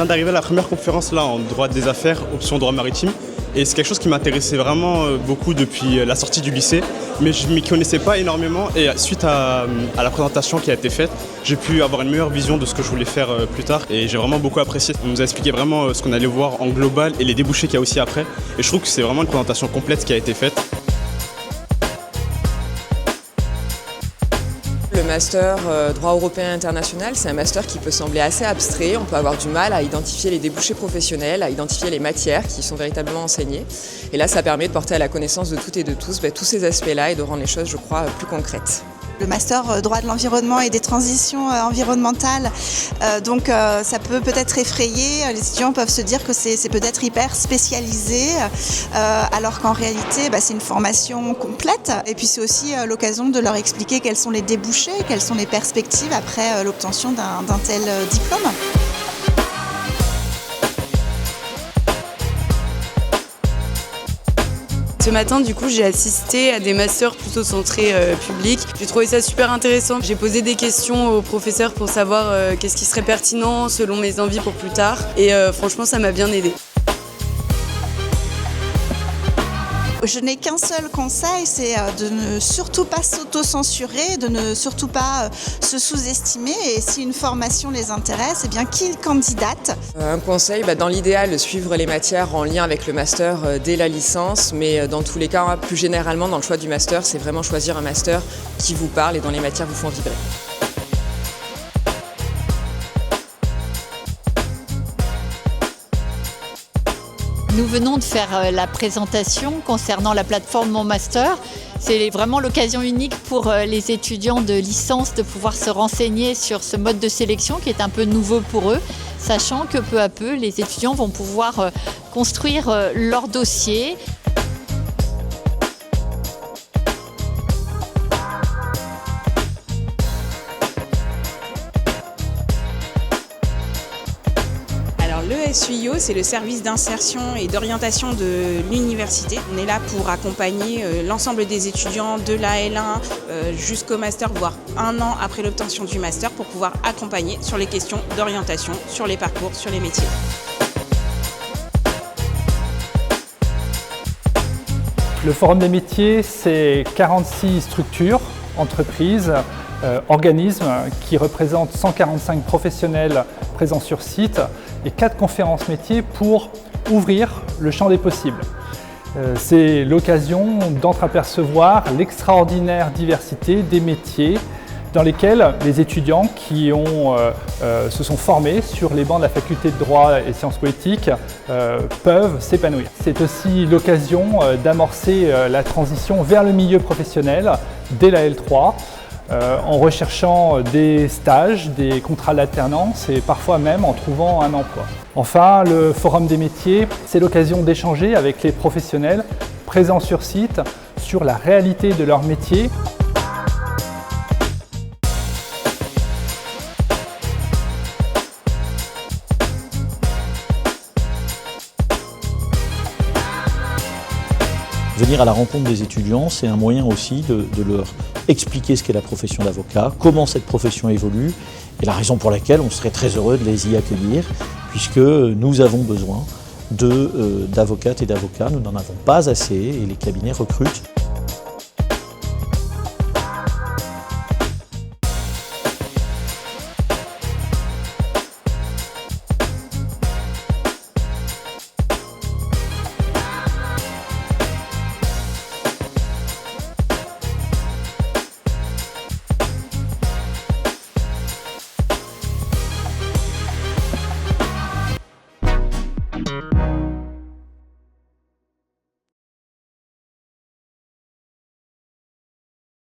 viens d'arriver à la première conférence là en droit des affaires, option droit maritime. Et c'est quelque chose qui m'intéressait vraiment beaucoup depuis la sortie du lycée, mais je ne m'y connaissais pas énormément et suite à la présentation qui a été faite, j'ai pu avoir une meilleure vision de ce que je voulais faire plus tard et j'ai vraiment beaucoup apprécié. On nous a expliqué vraiment ce qu'on allait voir en global et les débouchés qu'il y a aussi après et je trouve que c'est vraiment une présentation complète qui a été faite. Le master droit européen international, c'est un master qui peut sembler assez abstrait. On peut avoir du mal à identifier les débouchés professionnels, à identifier les matières qui sont véritablement enseignées. Et là, ça permet de porter à la connaissance de toutes et de tous tous ces aspects-là et de rendre les choses, je crois, plus concrètes. Le master droit de l'environnement et des transitions environnementales, donc ça peut peut-être effrayer, les étudiants peuvent se dire que c'est peut-être hyper spécialisé, alors qu'en réalité c'est une formation complète et puis c'est aussi l'occasion de leur expliquer quels sont les débouchés, quelles sont les perspectives après l'obtention d'un tel diplôme. Ce matin, du coup, j'ai assisté à des masters plutôt centrés publics. J'ai trouvé ça super intéressant. J'ai posé des questions aux professeurs pour savoir qu'est-ce qui serait pertinent selon mes envies pour plus tard. Et franchement, ça m'a bien aidé. Je n'ai qu'un seul conseil, c'est de ne surtout pas s'auto-censurer, de ne surtout pas se sous-estimer et si une formation les intéresse, eh bien qu'ils candidatent. Un conseil, dans l'idéal, suivre les matières en lien avec le master dès la licence, mais dans tous les cas, plus généralement dans le choix du master, c'est vraiment choisir un master qui vous parle et dont les matières vous font vibrer. Nous venons de faire la présentation concernant la plateforme Mon Master. C'est vraiment l'occasion unique pour les étudiants de licence de pouvoir se renseigner sur ce mode de sélection qui est un peu nouveau pour eux, sachant que peu à peu, les étudiants vont pouvoir construire leur dossier. Le SUIO, c'est le service d'insertion et d'orientation de l'université. On est là pour accompagner l'ensemble des étudiants de la L1 jusqu'au master, voire un an après l'obtention du master, pour pouvoir accompagner sur les questions d'orientation, sur les parcours, sur les métiers. Le Forum des métiers, c'est 46 structures, entreprises, organismes qui représentent 145 professionnels présents sur site et 4 conférences métiers pour ouvrir le champ des possibles. C'est l'occasion d'entreapercevoir l'extraordinaire diversité des métiers dans lesquels les étudiants qui se sont formés sur les bancs de la faculté de droit et sciences politiques peuvent s'épanouir. C'est aussi l'occasion d'amorcer la transition vers le milieu professionnel dès la L3, en recherchant des stages, des contrats d'alternance et parfois même en trouvant un emploi. Enfin, le Forum des métiers, c'est l'occasion d'échanger avec les professionnels présents sur site sur la réalité de leur métier. Venir à la rencontre des étudiants, c'est un moyen aussi de leur expliquer ce qu'est la profession d'avocat, comment cette profession évolue et la raison pour laquelle on serait très heureux de les y accueillir puisque nous avons besoin d'avocates et d'avocats, nous n'en avons pas assez et les cabinets recrutent.